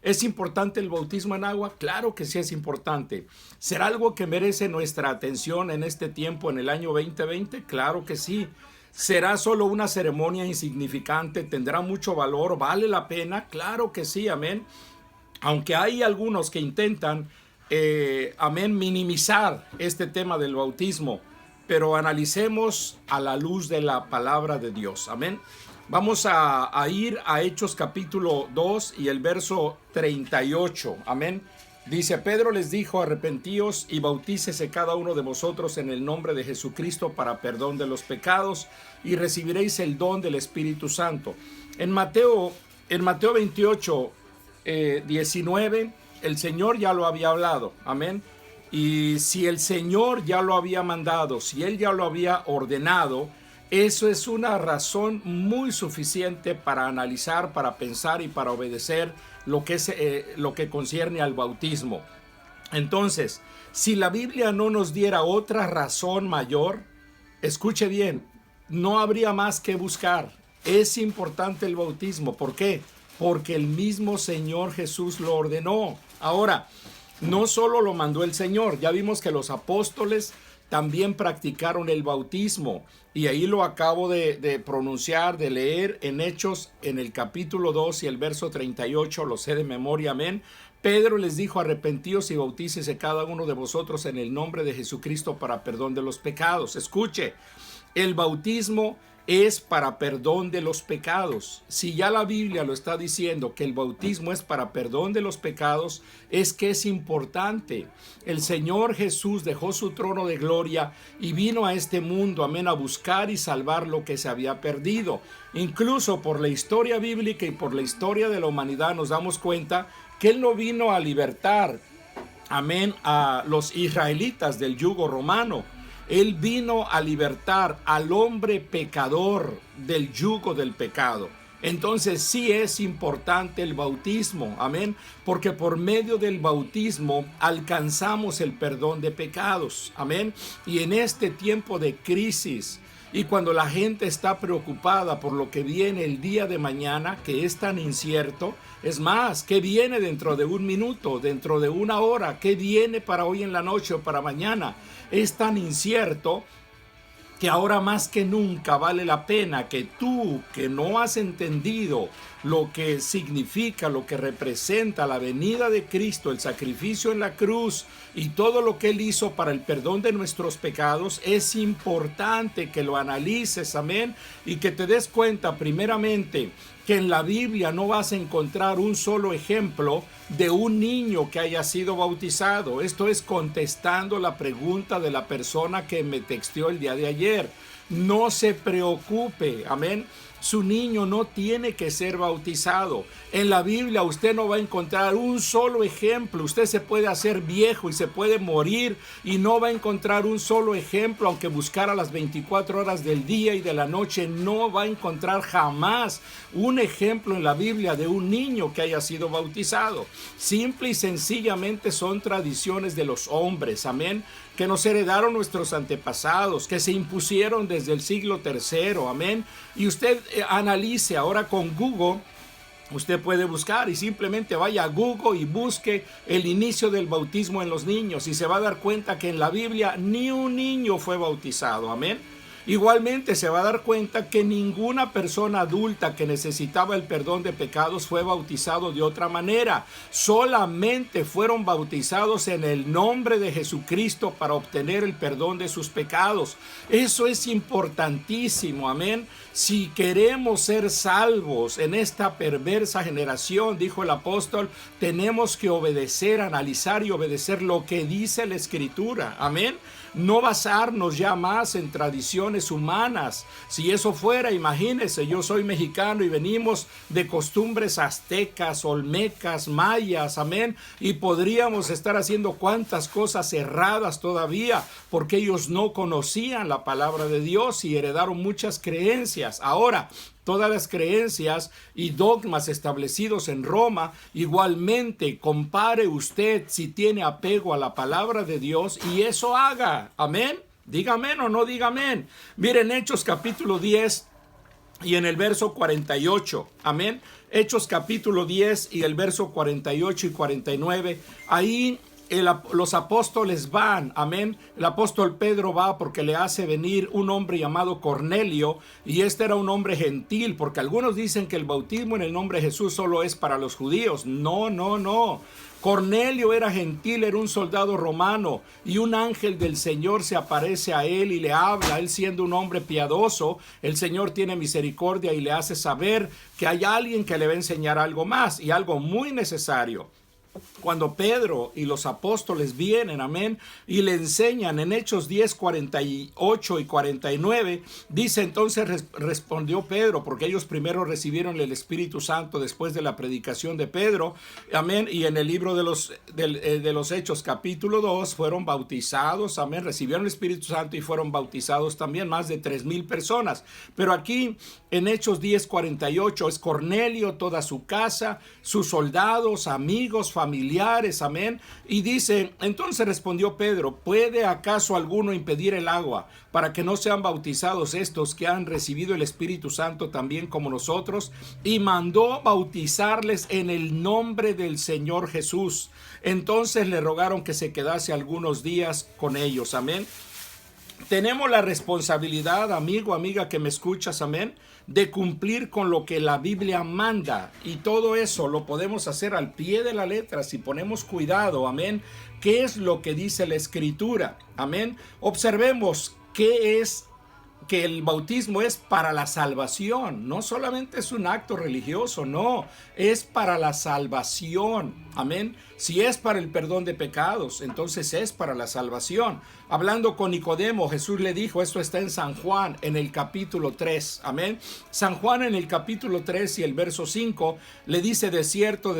¿Es importante el bautismo en agua? Claro que sí es importante. ¿Será algo que merece nuestra atención en este tiempo, en el año 2020? Claro que sí. ¿Será solo una ceremonia insignificante? ¿Tendrá mucho valor? ¿Vale la pena? Claro que sí, amén. Aunque hay algunos que intentan, amén, minimizar este tema del bautismo, pero analicemos a la luz de la palabra de Dios, amén. Vamos a ir a Hechos capítulo 2 y el verso 38, amén. Dice: Pedro les dijo: arrepentíos y bautícese cada uno de vosotros en el nombre de Jesucristo para perdón de los pecados, y recibiréis el don del Espíritu Santo. En Mateo 28, 19, el Señor ya lo había hablado, amén. Y si el Señor ya lo había mandado, si Él ya lo había ordenado, eso es una razón muy suficiente para analizar, para pensar y para obedecer lo que concierne al bautismo. Entonces, si la Biblia no nos diera otra razón mayor, escuche bien, no habría más que buscar. Es importante el bautismo. ¿Por qué? Porque el mismo Señor Jesús lo ordenó. Ahora, no solo lo mandó el Señor, ya vimos que los apóstoles también practicaron el bautismo, y ahí lo acabo de pronunciar, de leer en Hechos, en el capítulo 2 y el verso 38, lo sé de memoria, amén. Pedro les dijo: arrepentíos y bautícese cada uno de vosotros en el nombre de Jesucristo para perdón de los pecados. Escuche, el bautismo es para perdón de los pecados. Si ya la Biblia lo está diciendo que el bautismo es para perdón de los pecados, es que es importante. El Señor Jesús dejó su trono de gloria y vino a este mundo, amén, a buscar y salvar lo que se había perdido. Incluso por la historia bíblica y por la historia de la humanidad nos damos cuenta que Él no vino a libertar, amén, a los israelitas del yugo romano. Él vino a libertar al hombre pecador del yugo del pecado. Entonces sí es importante el bautismo, amén, porque por medio del bautismo alcanzamos el perdón de pecados, amén. Y en este tiempo de crisis, y cuando la gente está preocupada por lo que viene el día de mañana, que es tan incierto, es más, ¿qué viene dentro de un minuto, dentro de una hora? ¿Qué viene para hoy en la noche o para mañana? Es tan incierto que ahora más que nunca vale la pena que tú, que no has entendido lo que significa, lo que representa la venida de Cristo, el sacrificio en la cruz y todo lo que Él hizo para el perdón de nuestros pecados, es importante que lo analices, amén, y que te des cuenta primeramente que en la Biblia no vas a encontrar un solo ejemplo de un niño que haya sido bautizado. Esto es contestando la pregunta de la persona que me texteó el día de ayer. No se preocupe, amén. Su niño no tiene que ser bautizado. En la Biblia usted no va a encontrar un solo ejemplo. Usted se puede hacer viejo y se puede morir y no va a encontrar un solo ejemplo, aunque buscara las 24 horas del día y de la noche. No va a encontrar jamás un ejemplo en la Biblia de un niño que haya sido bautizado. Simple y sencillamente son tradiciones de los hombres, amén, que nos heredaron nuestros antepasados, que se impusieron desde el siglo III, amén. Y usted analice ahora con Google. Usted puede buscar y simplemente vaya a Google y busque el inicio del bautismo en los niños y se va a dar cuenta que en la Biblia ni un niño fue bautizado, amén. Igualmente se va a dar cuenta que ninguna persona adulta que necesitaba el perdón de pecados fue bautizado de otra manera. Solamente fueron bautizados en el nombre de Jesucristo para obtener el perdón de sus pecados. Eso es importantísimo, amén. Si queremos ser salvos en esta perversa generación, dijo el apóstol, tenemos que obedecer, analizar y obedecer lo que dice la Escritura, amén. No basarnos ya más en tradiciones humanas. Si eso fuera, imagínense, yo soy mexicano y venimos de costumbres aztecas, olmecas, mayas, amén, y podríamos estar haciendo cuantas cosas erradas todavía, porque ellos no conocían la palabra de Dios y heredaron muchas creencias. Ahora, todas las creencias y dogmas establecidos en Roma, igualmente compare usted si tiene apego a la palabra de Dios y eso haga. Amén. Diga amén o no diga amén. Miren Hechos capítulo 10 y en el verso 48. Amén. Hechos capítulo 10 y el verso 48 y 49. Ahí los apóstoles van, amén. El apóstol Pedro va porque le hace venir un hombre llamado Cornelio, y este era un hombre gentil, porque algunos dicen que el bautismo en el nombre de Jesús solo es para los judíos. No, no, no. Cornelio era gentil, era un soldado romano, y un ángel del Señor se aparece a él y le habla. Él, siendo un hombre piadoso, el Señor tiene misericordia y le hace saber que hay alguien que le va a enseñar algo más, y algo muy necesario. Cuando Pedro y los apóstoles vienen, amén, y le enseñan en Hechos 10, 48 y 49, dice: entonces respondió Pedro, porque ellos primero recibieron el Espíritu Santo después de la predicación de Pedro, amén, y en el libro de los Hechos capítulo 2 fueron bautizados, amén, recibieron el Espíritu Santo y fueron bautizados también más de 3,000 personas. Pero aquí en Hechos 10, 48 es Cornelio, toda su casa, sus soldados, amigos, familiares, amén. Y dice: entonces respondió Pedro: ¿puede acaso alguno impedir el agua para que no sean bautizados estos que han recibido el Espíritu Santo también como nosotros? Y mandó bautizarles en el nombre del Señor Jesús. Entonces le rogaron que se quedase algunos días con ellos, amén. Tenemos la responsabilidad, amigo, amiga que me escuchas, amén, de cumplir con lo que la Biblia manda, y todo eso lo podemos hacer al pie de la letra si ponemos cuidado, amén. ¿Qué es lo que dice la Escritura? Amén. Observemos qué es que el bautismo es para la salvación. No solamente es un acto religioso, no, es para la salvación, amén. Si es para el perdón de pecados, entonces es para la salvación. Hablando con Nicodemo, Jesús le dijo, esto está en San Juan en el capítulo 3, amén. San Juan en el capítulo 3 y el verso 5 le dice: de cierto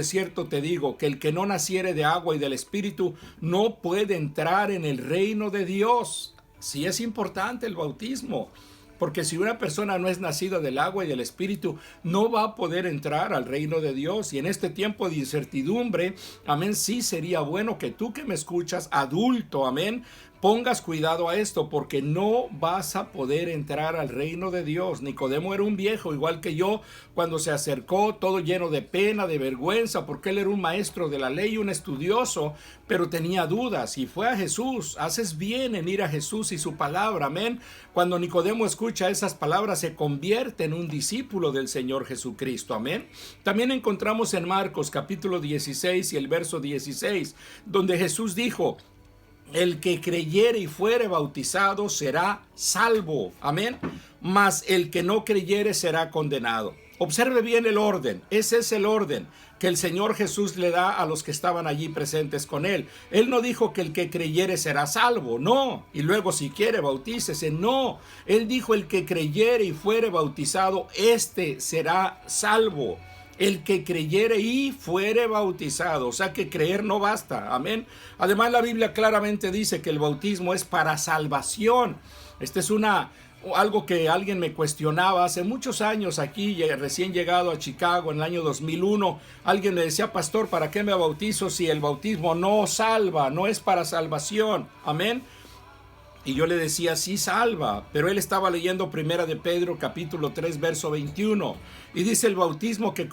te digo, que el que no naciere de agua y del Espíritu no puede entrar en el reino de Dios. Sí, es importante el bautismo, porque si una persona no es nacida del agua y del Espíritu, no va a poder entrar al reino de Dios. Y en este tiempo de incertidumbre, amén, sí sería bueno que tú que me escuchas, adulto, amén, pongas cuidado a esto, porque no vas a poder entrar al reino de Dios. Nicodemo era un viejo igual que yo, cuando se acercó todo lleno de pena, de vergüenza, porque él era un maestro de la ley, un estudioso, pero tenía dudas, y fue a Jesús. Haces bien en ir a Jesús y su palabra, amén. Cuando Nicodemo escucha esas palabras, se convierte en un discípulo del Señor Jesucristo, amén. También encontramos en Marcos capítulo 16 y el verso 16, donde Jesús dijo: el que creyere y fuere bautizado será salvo, amén, mas el que no creyere será condenado. Observe bien el orden. Ese es el orden que el Señor Jesús le da a los que estaban allí presentes con él. Él no dijo que el que creyere será salvo, no, y luego si quiere bautícese, no. Él dijo: el que creyere y fuere bautizado, este será salvo. El que creyere y fuere bautizado. O sea que creer no basta, amén. Además, la Biblia claramente dice que el bautismo es para salvación. Este es algo que alguien me cuestionaba hace muchos años aquí, recién llegado a Chicago en el año 2001. Alguien me decía: pastor, ¿para qué me bautizo si el bautismo no salva, no es para salvación? Amén. Y yo le decía: sí salva, pero él estaba leyendo Primera de Pedro capítulo 3 verso 21, y dice: el bautismo que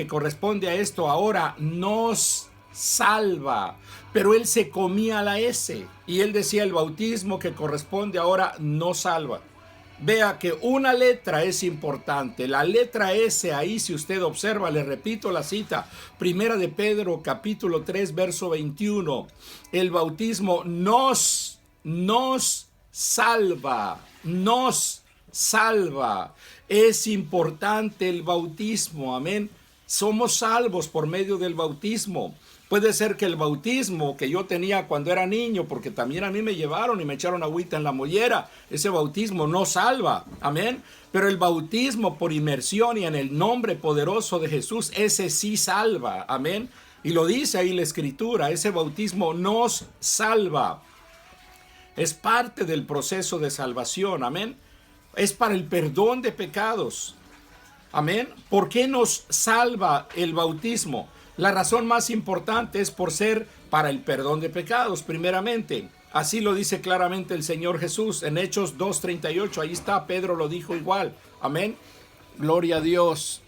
corresponde a esto ahora nos salva. Pero él se comía la S, y él decía: el bautismo que corresponde ahora no salva. Vea que una letra es importante, la letra S. Ahí, si usted observa, le repito la cita, Primera de Pedro capítulo 3 verso 21, el bautismo nos salva, nos salva. Es importante el bautismo, amén. Somos salvos por medio del bautismo. Puede ser que el bautismo que yo tenía cuando era niño, porque también a mí me llevaron y me echaron agüita en la mollera, ese bautismo no salva, amén. Pero el bautismo por inmersión y en el nombre poderoso de Jesús, ese sí salva, amén. Y lo dice ahí la Escritura: ese bautismo nos salva. Es parte del proceso de salvación, amén. Es para el perdón de pecados, amén. ¿Por qué nos salva el bautismo? La razón más importante es por ser para el perdón de pecados, primeramente. Así lo dice claramente el Señor Jesús en Hechos 2:38. Ahí está, Pedro lo dijo igual, amén. Gloria a Dios.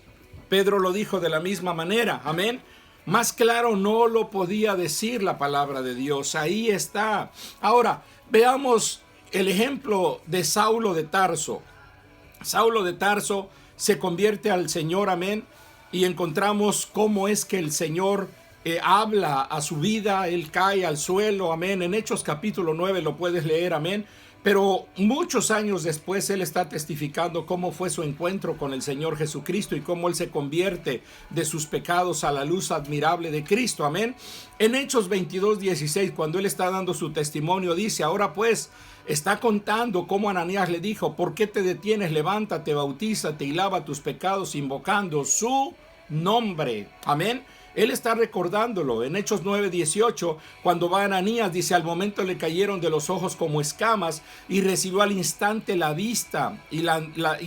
Pedro lo dijo de la misma manera, amén. Más claro no lo podía decir la palabra de Dios. Ahí está. Ahora, veamos el ejemplo de Saulo de Tarso. Saulo de Tarso se convierte al Señor, amén, y encontramos cómo es que el Señor habla a su vida. Él cae al suelo, amén. En Hechos capítulo 9 lo puedes leer, amén. Pero muchos años después él está testificando cómo fue su encuentro con el Señor Jesucristo y cómo él se convierte de sus pecados a la luz admirable de Cristo, amén. En Hechos 22:16, cuando él está dando su testimonio, dice: ahora pues, está contando cómo Ananías le dijo: ¿por qué te detienes? Levántate, bautízate y lava tus pecados invocando su nombre, amén. Él está recordándolo en Hechos 9:18, cuando va Ananías, dice: al momento le cayeron de los ojos como escamas y recibió al instante la vista y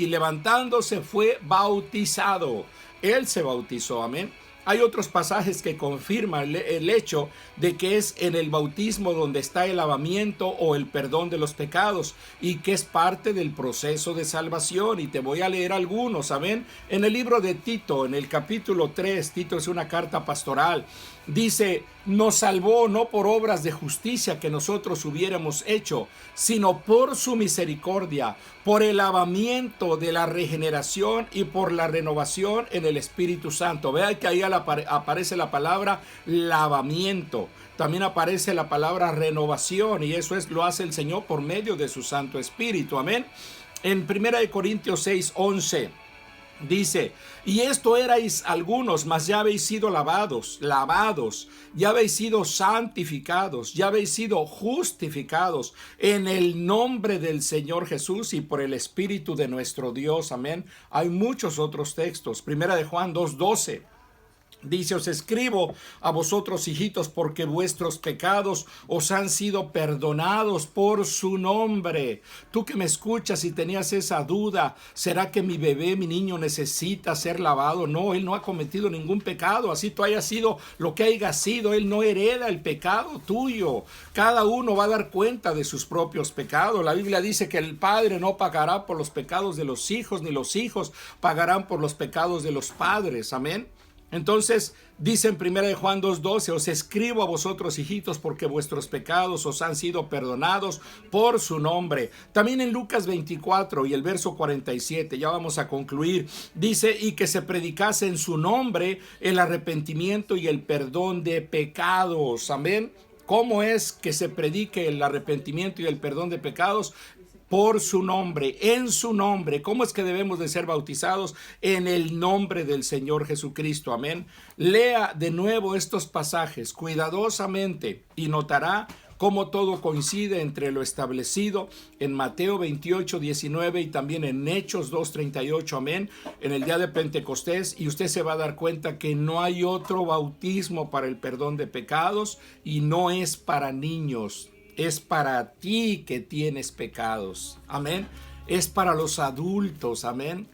levantándose fue bautizado. Él se bautizó, amén. Hay otros pasajes que confirman el hecho de que es en el bautismo donde está el lavamiento o el perdón de los pecados y que es parte del proceso de salvación. Y te voy a leer algunos, amén. En el libro de Tito, en el capítulo 3, Tito es una carta pastoral, dice: nos salvó no por obras de justicia que nosotros hubiéramos hecho, sino por su misericordia, por el lavamiento de la regeneración y por la renovación en el Espíritu Santo. Vea que ahí aparece la palabra lavamiento. También aparece la palabra renovación, y eso lo hace el Señor por medio de su Santo Espíritu. Amén. En 1 Corintios 6:11 dice: y esto erais algunos, mas ya habéis sido lavados, ya habéis sido santificados, ya habéis sido justificados en el nombre del Señor Jesús y por el Espíritu de nuestro Dios. Amén. Hay muchos otros textos. 1 Juan 2:12. dice: os escribo a vosotros, hijitos, porque vuestros pecados os han sido perdonados por su nombre. Tú que me escuchas y tenías esa duda: ¿será que mi bebé, mi niño necesita ser lavado? No, él no ha cometido ningún pecado. Así tú hayas sido lo que hayas sido, él no hereda el pecado tuyo. Cada uno va a dar cuenta de sus propios pecados. La Biblia dice que el padre no pagará por los pecados de los hijos, ni los hijos pagarán por los pecados de los padres. Amén. Entonces dice en 1 Juan 2:12: os escribo a vosotros, hijitos, porque vuestros pecados os han sido perdonados por su nombre. También en Lucas 24 y el verso 47, ya vamos a concluir, dice: y que se predicase en su nombre el arrepentimiento y el perdón de pecados. Amén. ¿Cómo es que se predique el arrepentimiento y el perdón de pecados? Por su nombre, en su nombre. ¿Cómo es que debemos de ser bautizados? En el nombre del Señor Jesucristo. Amén. Lea de nuevo estos pasajes cuidadosamente y notará cómo todo coincide entre lo establecido en Mateo 28:19 y también en Hechos 2:38, amén, en el día de Pentecostés, y usted se va a dar cuenta que no hay otro bautismo para el perdón de pecados y no es para niños. Es para ti que tienes pecados, amén. Es para los adultos, amén.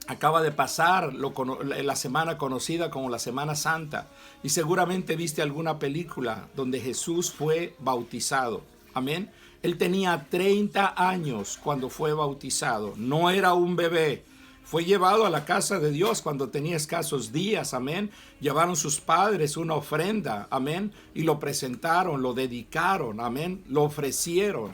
Acaba de pasar la semana conocida como la Semana Santa, y seguramente viste alguna película donde Jesús fue bautizado, amén. Él tenía 30 años cuando fue bautizado, no era un bebé. Fue llevado a la casa de Dios cuando tenía escasos días, amén. Llevaron sus padres una ofrenda, amén, y lo presentaron, lo dedicaron, amén. Lo ofrecieron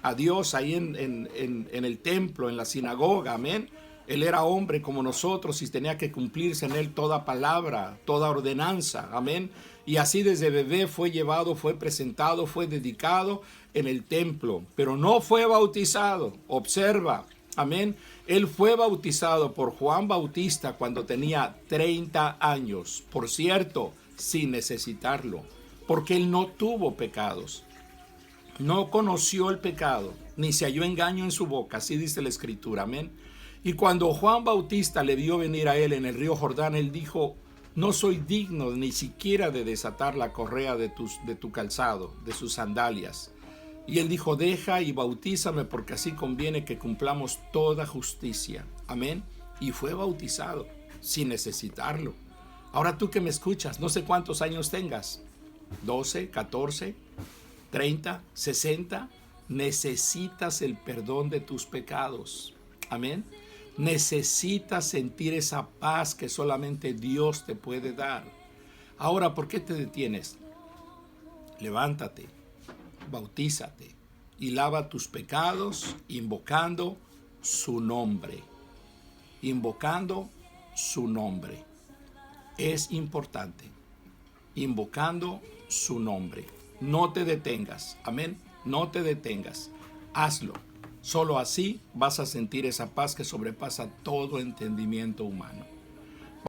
a Dios ahí en el templo, en la sinagoga, amén. Él era hombre como nosotros y tenía que cumplirse en él toda palabra, toda ordenanza, amén. Y así desde bebé fue llevado, fue presentado, fue dedicado en el templo, pero no fue bautizado. Observa, amén. Él fue bautizado por Juan Bautista cuando tenía 30 años. Por cierto, sin necesitarlo, porque él no tuvo pecados. No conoció el pecado, ni se halló engaño en su boca. Así dice la Escritura, amén. Y cuando Juan Bautista le vio venir a él en el río Jordán, él dijo: no soy digno ni siquiera de desatar la correa de tu calzado, de sus sandalias. Y él dijo: deja y bautízame, porque así conviene que cumplamos toda justicia. Amén. Y fue bautizado sin necesitarlo. Ahora tú que me escuchas, no sé cuántos años tengas, 12, 14, 30, 60, necesitas el perdón de tus pecados. Amén. Necesitas sentir esa paz que solamente Dios te puede dar. Ahora, ¿por qué te detienes? Levántate, bautízate y lava tus pecados invocando su nombre. Invocando su nombre. Es importante. Invocando su nombre. No te detengas. Amén. No te detengas. Hazlo. Solo así vas a sentir esa paz que sobrepasa todo entendimiento humano.